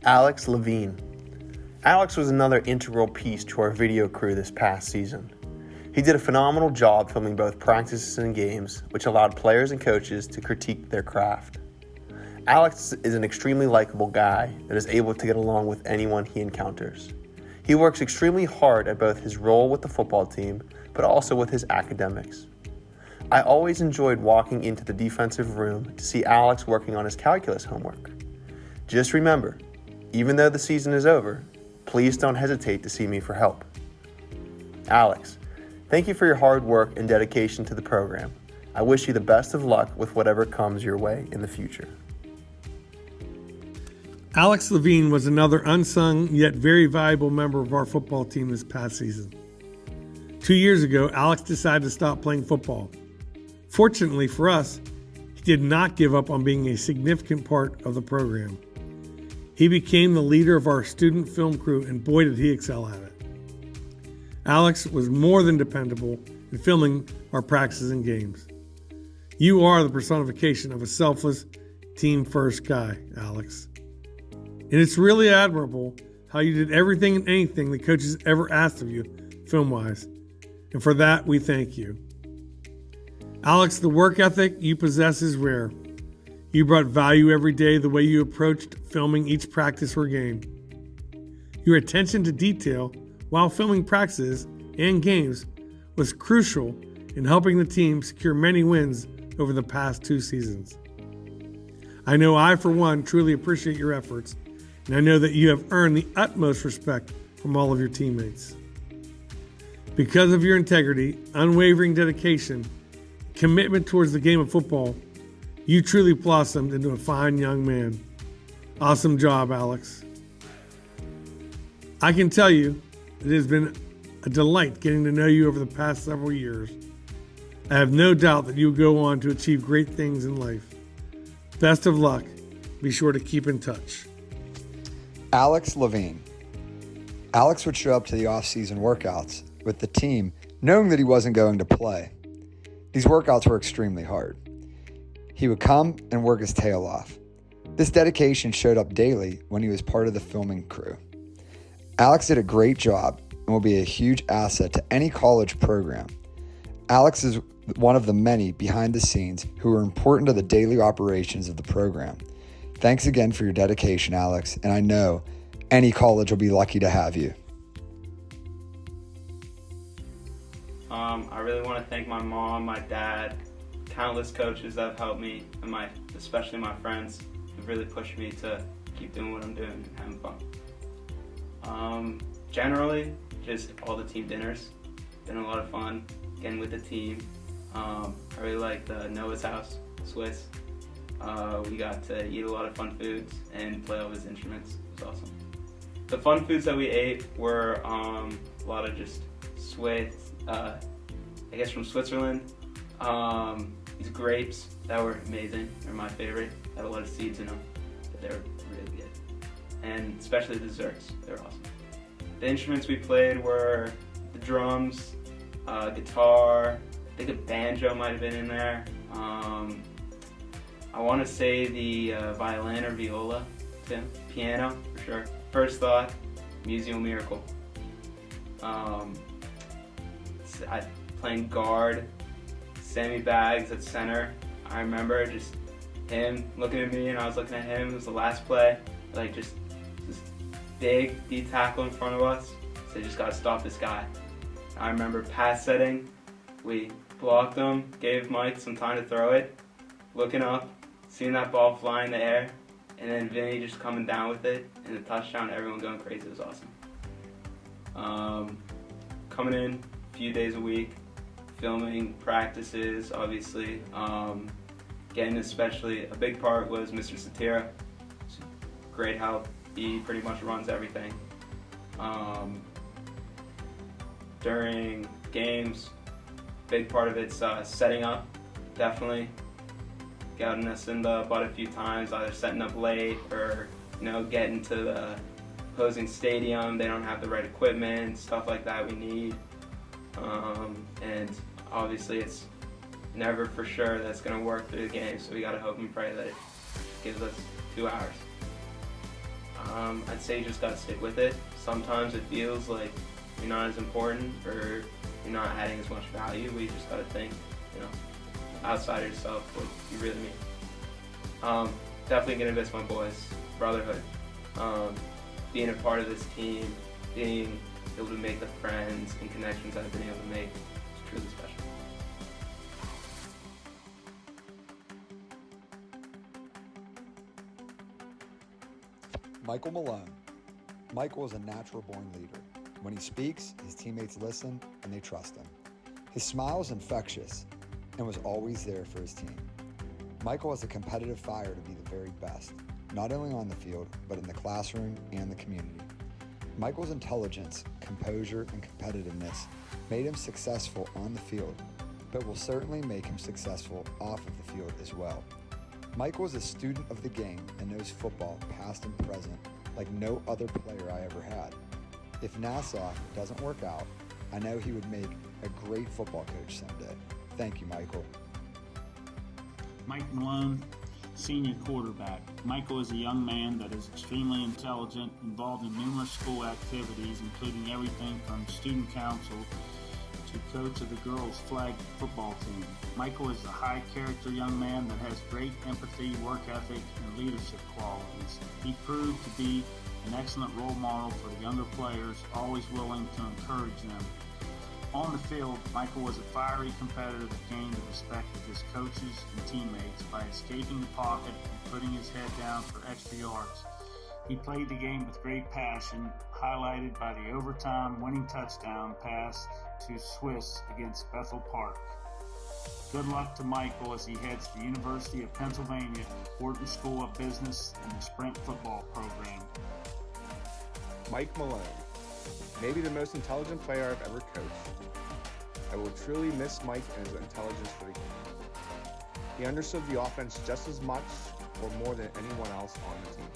Levine. Alex was another integral piece to our video crew this past season. He did a phenomenal job filming both practices and games, which allowed players and coaches to critique their craft. Alex is an extremely likable guy that is able to get along with anyone he encounters. He works extremely hard at both his role with the football team, but also with his academics. I always enjoyed walking into the defensive room to see Alex working on his calculus homework. Just remember, even though the season is over, please don't hesitate to see me for help. Alex, thank you for your hard work and dedication to the program. I wish you the best of luck with whatever comes your way in the future. Alex Levine was another unsung yet very valuable member of our football team this past season. 2 years ago, Alex decided to stop playing football. Fortunately for us, he did not give up on being a significant part of the program. He became the leader of our student film crew, and boy did he excel at it. Alex was more than dependable in filming our practices and games. You are the personification of a selfless, team-first guy, Alex. And it's really admirable how you did everything and anything the coaches ever asked of you, film-wise. And for that, we thank you. Alex, the work ethic you possess is rare. You brought value every day the way you approached filming each practice or game. Your attention to detail while filming practices and games was crucial in helping the team secure many wins over the past 2 seasons. I know I, for one, truly appreciate your efforts, and I know that you have earned the utmost respect from all of your teammates. Because of your integrity, unwavering dedication, commitment towards the game of football, you truly blossomed into a fine young man. Awesome job, Alex. I can tell you it has been a delight getting to know you over the past several years. I have no doubt that you will go on to achieve great things in life. Best of luck. Be sure to keep in touch. Alex Levine. Alex would show up to the off-season workouts with the team knowing that he wasn't going to play. These workouts were extremely hard. He would come and work his tail off. This dedication showed up daily when he was part of the filming crew. Alex did a great job and will be a huge asset to any college program. Alex is one of the many behind the scenes who are important to the daily operations of the program. Thanks again for your dedication, Alex, and I know any college will be lucky to have you. I really want to thank my mom, my dad, countless coaches that have helped me, and especially my friends who really pushed me to keep doing what I'm doing and having fun. Generally, just all the team dinners. Been a lot of fun getting with the team. I really liked Noah's house, Swiss. We got to eat a lot of fun foods and play all his instruments. It was awesome. The fun foods that we ate were a lot of just Swiss, I guess from Switzerland. These grapes that were amazing. They're my favorite. Had a lot of seeds in them, but they were really good. And especially the desserts. They were awesome. The instruments we played were the drums, guitar. I think a banjo might have been in there. I want to say the violin or viola too. Piano for sure. First thought, Musical Miracle. I playing guard, Sammy Bags at center. I remember just him looking at me and I was looking at him. It was the last play, like just this big D tackle in front of us. So you just gotta stop this guy. I remember pass setting. We blocked him, gave Mike some time to throw it. Looking up, seeing that ball fly in the air, and then Vinny just coming down with it, and the touchdown, everyone going crazy. It was awesome. Coming in a few days a week, filming practices, obviously. Getting especially, a big part was Mr. Satira. Great help. He pretty much runs everything. During games, big part of it's setting up, definitely. Gotten us in the butt a few times, either setting up late or getting to the opposing stadium. They don't have the right equipment, stuff like that we need. And obviously it's never for sure that's going to work through the game, so we got to hope and pray that it gives us 2 hours. I'd say you just gotta stick with it. Sometimes it feels like you're not as important or you're not adding as much value, but you just gotta think, outside of yourself what you really mean. Definitely gonna miss my boys, brotherhood. Being a part of this team, being able to make the friends and connections that I've been able to make is truly special. Michael Malone. Michael is a natural-born leader. When he speaks, his teammates listen and they trust him. His smile is infectious and was always there for his team. Michael has a competitive fire to be the very best, not only on the field, but in the classroom and the community. Michael's intelligence, composure, and competitiveness made him successful on the field, but will certainly make him successful off of the field as well. Michael is a student of the game and knows football past and present like no other player I ever had. If Nassau doesn't work out, I know he would make a great football coach someday. Thank you, Michael. Mike Malone, senior quarterback. Michael is a young man that is extremely intelligent, involved in numerous school activities, including everything from student council to coach of the girls' flag football team. Michael is a high-character young man that has great empathy, work ethic, and leadership qualities. He proved to be an excellent role model for the younger players, always willing to encourage them. On the field, Michael was a fiery competitor that gained the respect of his coaches and teammates by escaping the pocket and putting his head down for extra yards. He played the game with great passion, highlighted by the overtime winning touchdown pass to Swiss against Bethel Park. Good luck to Michael as he heads to the University of Pennsylvania, Wharton School of Business, and the Sprint football program. Mike Malone, maybe the most intelligent player I've ever coached. I will truly miss Mike and his intelligence for the game. He understood the offense just as much or more than anyone else on the team.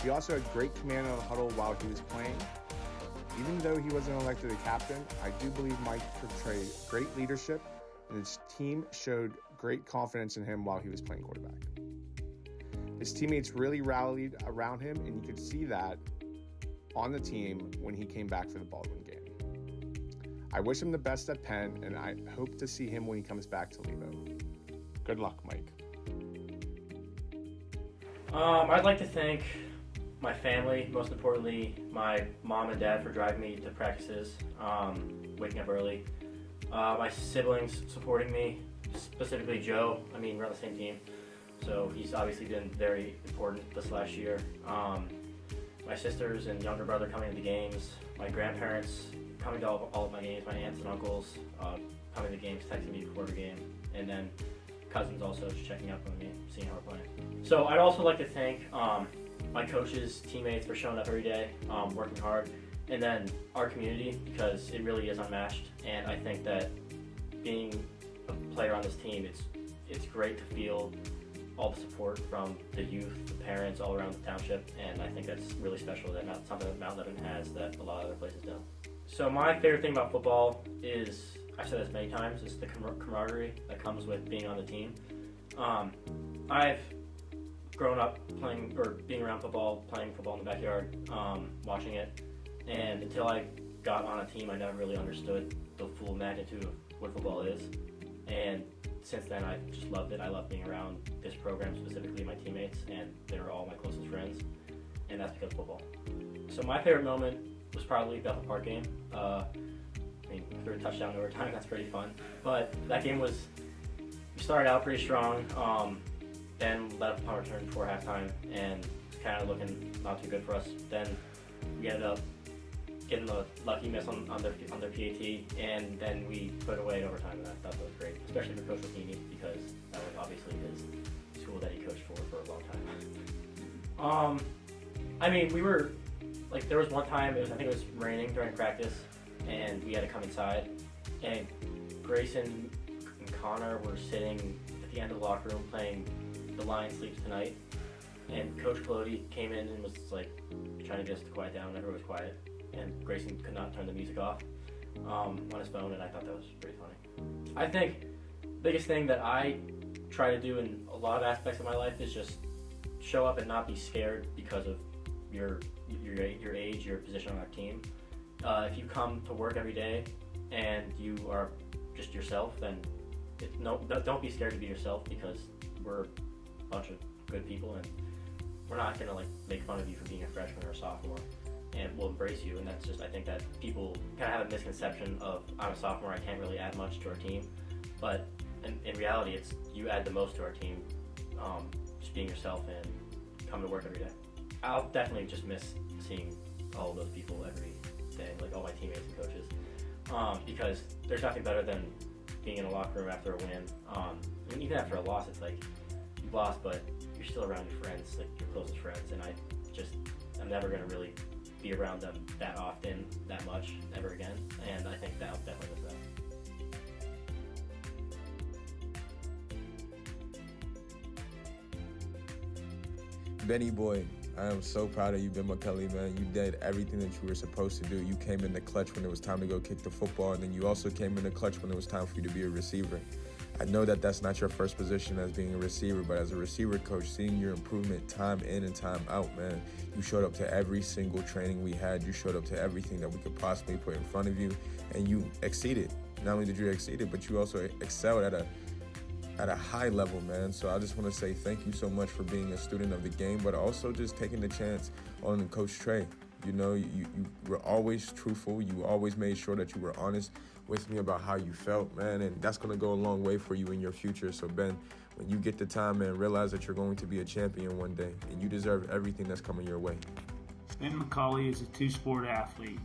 He also had great command of the huddle while he was playing. Even though he wasn't elected a captain, I do believe Mike portrayed great leadership, and his team showed great confidence in him while he was playing quarterback. His teammates really rallied around him, and you could see that on the team when he came back for the Baldwin game. I wish him the best at Penn, and I hope to see him when he comes back to Levo. Good luck, Mike. I'd like to thank my family, most importantly my mom and dad, for driving me to practices, waking up early. My siblings supporting me, specifically Joe. We're on the same team, so he's obviously been very important this last year. My sisters and younger brother coming to the games, my grandparents coming to all of my games, my aunts and uncles coming to the games, texting me before the game, and then cousins also just checking up on me, seeing how we're playing. So I'd also like to thank my coaches, teammates for showing up every day, working hard, and then our community, because it really is unmatched. And I think that being a player on this team, it's great to feel all the support from the youth, the parents all around the township, and I think that's really special. That's something that Mount Lebanon has that a lot of other places don't. So my favorite thing about football is, I've said this many times, is the camaraderie that comes with being on the team. I've grown up playing or being around football, playing football in the backyard, watching it, and until I got on a team, I never really understood the full magnitude of what football is. And since then, I've just loved it. I love being around this program, specifically my teammates, and they're all my closest friends, and that's because of football. So my favorite moment was probably Bethel Park game. Third touchdown in overtime, that's pretty fun. But that game we started out pretty strong, then let up a punt return before halftime, and kind of looking not too good for us. Then we ended up getting a lucky miss on their PAT, and then we put away in overtime, and I thought that was great, especially for Coach Levine, because that was obviously his school that he coached for a long time. We were, there was one time, I think it was raining during practice, and we had to come inside, and Grayson and Connor were sitting at the end of the locker room playing The Lion Sleeps Tonight, and Coach Clody came in and was trying to get us to quiet down. Everyone was quiet, and Grayson could not turn the music off on his phone, and I thought that was pretty funny. I think the biggest thing that I try to do in a lot of aspects of my life is just show up and not be scared because of your age, your position on our team. If you come to work every day and you are just yourself, then don't be scared to be yourself, because we're a bunch of good people and we're not gonna like make fun of you for being a freshman or a sophomore, and we'll embrace you. And that's just, I think that people kind of have a misconception of, I'm a sophomore, I can't really add much to our team, but in reality, it's you add the most to our team, just being yourself and coming to work every day. I'll definitely just miss seeing all of those people every day, like all my teammates and coaches, because there's nothing better than being in a locker room after a win. And even after a loss, it's like you lost, but you're still around your friends, like your closest friends, and I'm never gonna really be around them that often, that much, ever again, and I think that'll definitely miss that. Benny boy, I am so proud of you, Ben McAuley, man. You did everything that you were supposed to do. You came in the clutch when it was time to go kick the football, and then you also came in the clutch when it was time for you to be a receiver. I know that that's not your first position as being a receiver, but as a receiver coach, seeing your improvement time in and time out, man, you showed up to every single training we had. You showed up to everything that we could possibly put in front of you, and you exceeded. Not only did you exceed, but you also excelled at a high level, man. So I just want to say thank you so much for being a student of the game, but also just taking the chance on Coach Trey. You know, you were always truthful. You always made sure that you were honest with me about how you felt, man, and that's going to go a long way for you in your future. So, Ben, when you get the time, man, realize that you're going to be a champion one day, and you deserve everything that's coming your way. Ben McAuley is a two-sport athlete.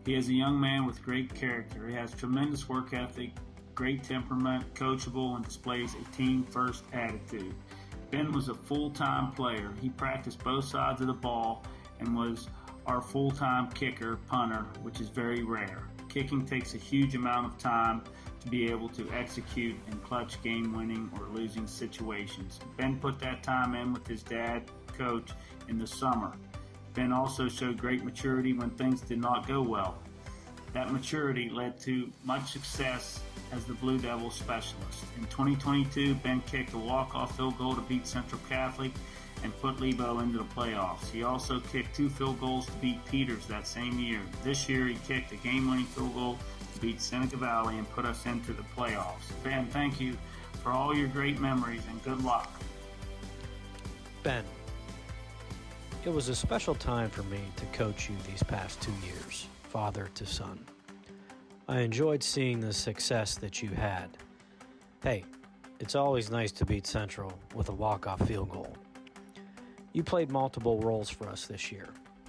He is a young man with great character. He has tremendous work ethic, great temperament, coachable, and displays a team-first attitude. Ben was a full-time player. He practiced both sides of the ball and was our full-time kicker, punter, which is very rare. Kicking takes a huge amount of time to be able to execute in clutch game-winning or losing situations. Ben put that time in with his dad, coach, in the summer. Ben also showed great maturity when things did not go well. That maturity led to much success as the Blue Devil specialist. In 2022, Ben kicked a walk-off field goal to beat Central Catholic and put Lebo into the playoffs. He also kicked 2 field goals to beat Peters that same year. This year, he kicked a game-winning field goal to beat Seneca Valley and put us into the playoffs. Ben, thank you for all your great memories and good luck. Ben, it was a special time for me to coach you these past 2 years, father to son. I enjoyed seeing the success that you had. Hey, it's always nice to beat Central with a walk-off field goal. You played multiple roles for us this year.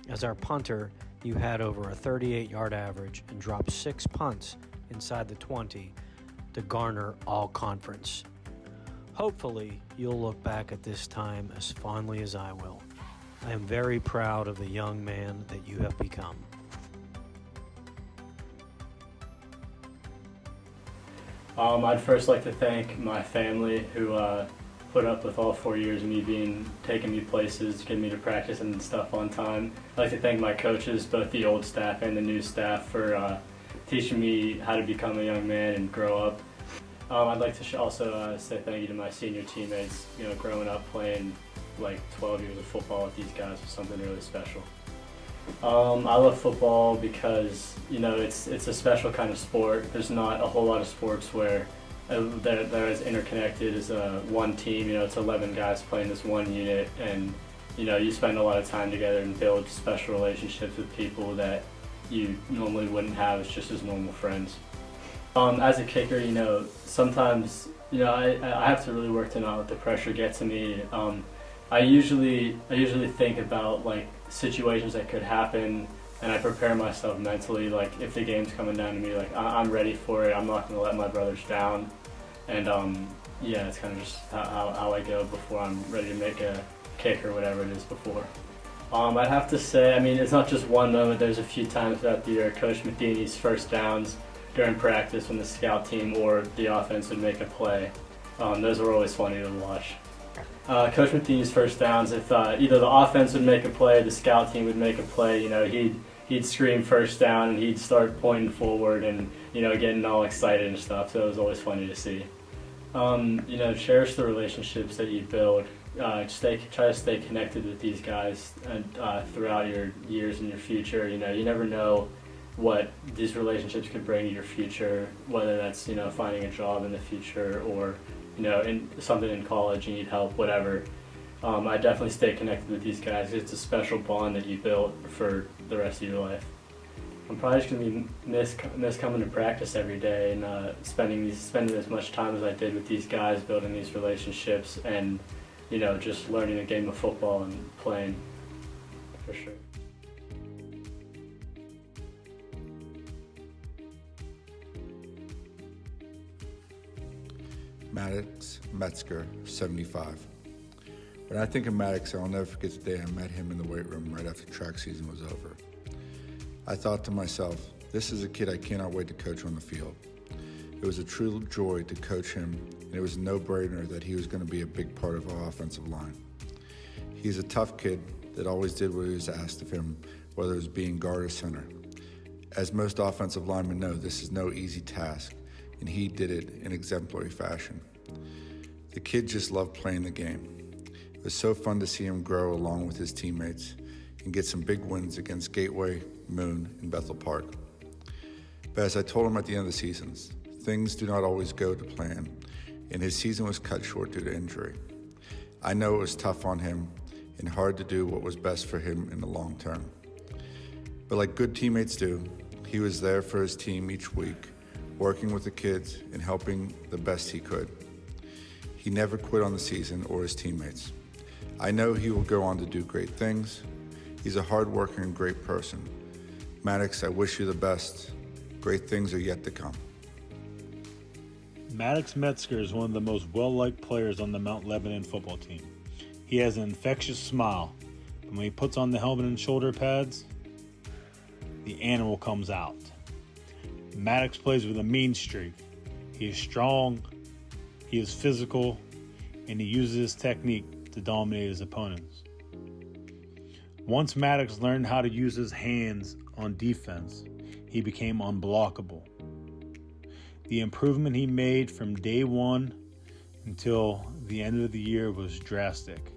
As our punter, you had over a 38-yard average and dropped 6 punts inside the 20 to garner all conference. Hopefully, you'll look back at this time as fondly as I will. I am very proud of the young man that you have become. I'd first like to thank my family who put up with all 4 years of me taking me places, getting me to practice and stuff on time. I'd like to thank my coaches, both the old staff and the new staff, for teaching me how to become a young man and grow up. I'd like to also say thank you to my senior teammates. You know, growing up playing like 12 years of football with these guys was something really special. I love football because, you know, it's a special kind of sport. There's not a whole lot of sports where they're as interconnected as one team. You know, it's 11 guys playing this one unit, and, you know, you spend a lot of time together and build special relationships with people that you normally wouldn't have as just as normal friends. As a kicker, you know, sometimes, you know, I have to really work to not let the pressure get to me. I usually think about like situations that could happen, and I prepare myself mentally. Like if the game's coming down to me, like I'm ready for it. I'm not going to let my brothers down, and yeah, it's kind of just how I go before I'm ready to make a kick or whatever it is before. I'd have to say, I mean, it's not just one moment. There's a few times throughout the year, Coach Matheny's first downs during practice when the scout team or the offense would make a play. Those were always funny to watch. Coach Matheny's first downs, if either the offense would make a play, the scout team would make a play, you know, he'd scream first down and he'd start pointing forward and, you know, getting all excited and stuff. So it was always funny to see. Cherish the relationships that you build. Try to stay connected with these guys and throughout your years and your future. You never know what these relationships could bring to your future, whether that's finding a job in the future or in something in college you need help, whatever. I definitely stay connected with these guys. It's a special bond that you build for the rest of your life. I'm probably just gonna miss coming to practice every day and spending as much time as I did with these guys, building these relationships, and just learning the game of football and playing, for sure. Maddox Metzger, 75. When I think of Maddox, I'll never forget the day I met him in the weight room right after track season was over. I thought to myself, this is a kid I cannot wait to coach on the field. It was a true joy to coach him, and it was a no-brainer that he was going to be a big part of our offensive line. He's a tough kid that always did what he was asked of him, whether it was being guard or center. As most offensive linemen know, this is no easy task, and he did it in exemplary fashion. The kid just loved playing the game. It was so fun to see him grow along with his teammates and get some big wins against Gateway, Moon, and Bethel Park. But as I told him at the end of the seasons, things do not always go to plan, and his season was cut short due to injury. I know it was tough on him and hard to do what was best for him in the long term. But like good teammates do, he was there for his team each week, working with the kids and helping the best he could. He never quit on the season or his teammates. I know he will go on to do great things. He's a hard worker and great person. Maddox, I wish you the best. Great things are yet to come. Maddox Metzger is one of the most well-liked players on the Mount Lebanon football team. He has an infectious smile, but when he puts on the helmet and shoulder pads, the animal comes out. Maddox plays with a mean streak. He is strong, he is physical, and he uses his technique to dominate his opponents. Once Maddox learned how to use his hands on defense, he became unblockable. The improvement he made from day one until the end of the year was drastic.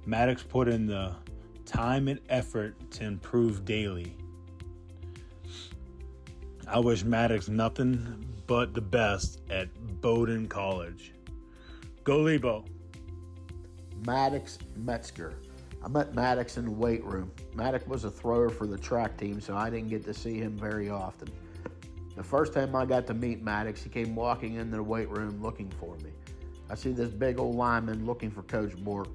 Maddox put in the time and effort to improve daily. I wish Maddox nothing but the best at Bowdoin College. Go Lebo! Maddox Metzger. I met Maddox in the weight room. Maddox was a thrower for the track team, so I didn't get to see him very often. The first time I got to meet Maddox, he came walking into the weight room looking for me. I see this big old lineman looking for Coach Bork.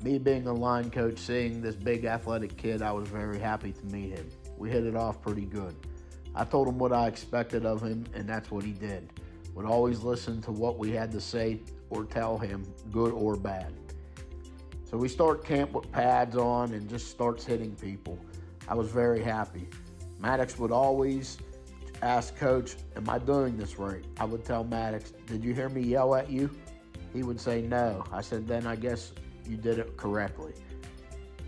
Me being a line coach, seeing this big athletic kid, I was very happy to meet him. We hit it off pretty good. I told him what I expected of him, and that's what he did. Would always listen to what we had to say or tell him, good or bad. So we start camp with pads on and just starts hitting people. I was very happy. Maddox would always ask Coach, am I doing this right? I would tell Maddox, did you hear me yell at you? He would say no. I said, then I guess you did it correctly.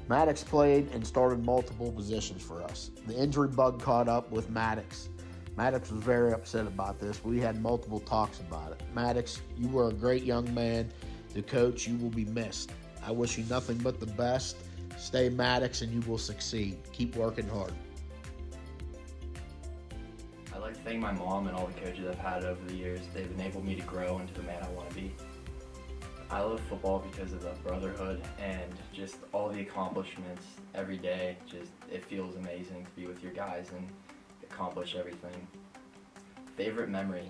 Maddox played and started multiple positions for us. The injury bug caught up with Maddox. Maddox was very upset about this. We had multiple talks about it. Maddox, you were a great young man. The coach, you will be missed. I wish you nothing but the best. Stay Maddox and you will succeed. Keep working hard. I'd like to thank my mom and all the coaches I've had over the years. They've enabled me to grow into the man I want to be. I love football because of the brotherhood and just all the accomplishments every day. It feels amazing to be with your guys and accomplish everything. Favorite memory,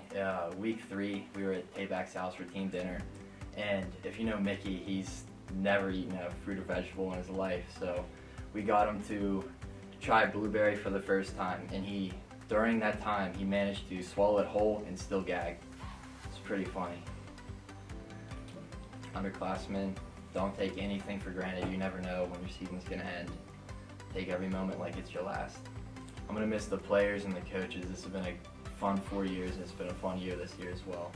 week 3, we were at Payback's house for team dinner. And if you know Mickey, he's never eaten a fruit or vegetable in his life. So we got him to try blueberry for the first time. And during that time, he managed to swallow it whole and still gag. It's pretty funny. Underclassmen, don't take anything for granted. You never know when your season's gonna end. Take every moment like it's your last. I'm gonna miss the players and the coaches. This has been a fun 4 years, and it's been a fun year this year as well.